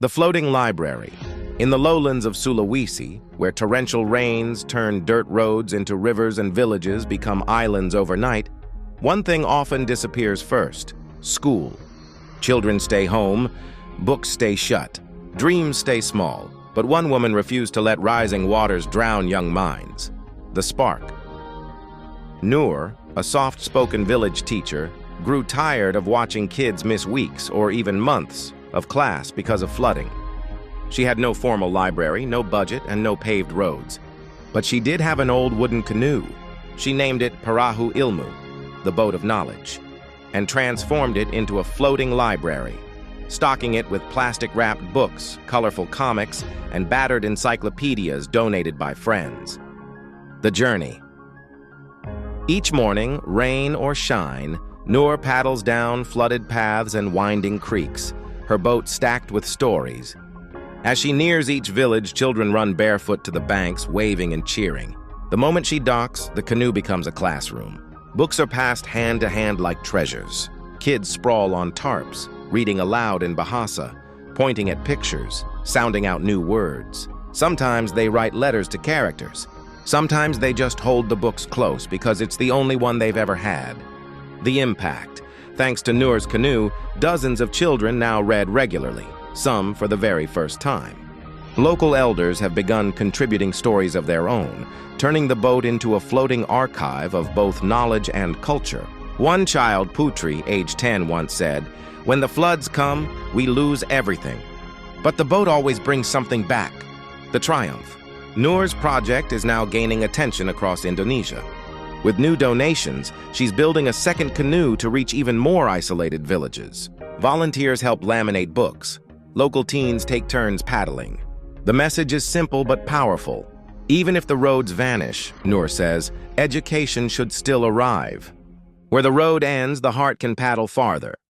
The floating library. In the lowlands of Sulawesi, where torrential rains turn dirt roads into rivers and villages become islands overnight, one thing often disappears first: school. Children stay home, books stay shut, dreams stay small, but one woman refused to let rising waters drown young minds: the spark. Noor, a soft-spoken village teacher, grew tired of watching kids miss weeks or even months of class because of flooding. She had no formal library, no budget, and no paved roads. But she did have an old wooden canoe. She named it Parahu Ilmu, the boat of knowledge, and transformed it into a floating library, stocking it with plastic-wrapped books, colorful comics, and battered encyclopedias donated by friends. The journey. Each morning, rain or shine, Noor paddles down flooded paths and winding creeks, her boat stacked with stories. As she nears each village, children run barefoot to the banks, waving and cheering. The moment she docks, the canoe becomes a classroom. Books are passed hand to hand like treasures. Kids sprawl on tarps, reading aloud in Bahasa, pointing at pictures, sounding out new words. Sometimes they write letters to characters. Sometimes they just hold the books close because it's the only one they've ever had. The impact. Thanks to Noor's canoe, dozens of children now read regularly, some for the very first time. Local elders have begun contributing stories of their own, turning the boat into a floating archive of both knowledge and culture. One child, Putri, age 10, once said, "When the floods come, we lose everything. But the boat always brings something back: the triumph." Noor's project is now gaining attention across Indonesia. With new donations, she's building a second canoe to reach even more isolated villages. Volunteers help laminate books. Local teens take turns paddling. The message is simple but powerful. Even if the roads vanish, Noor says, education should still arrive. Where the road ends, the heart can paddle farther.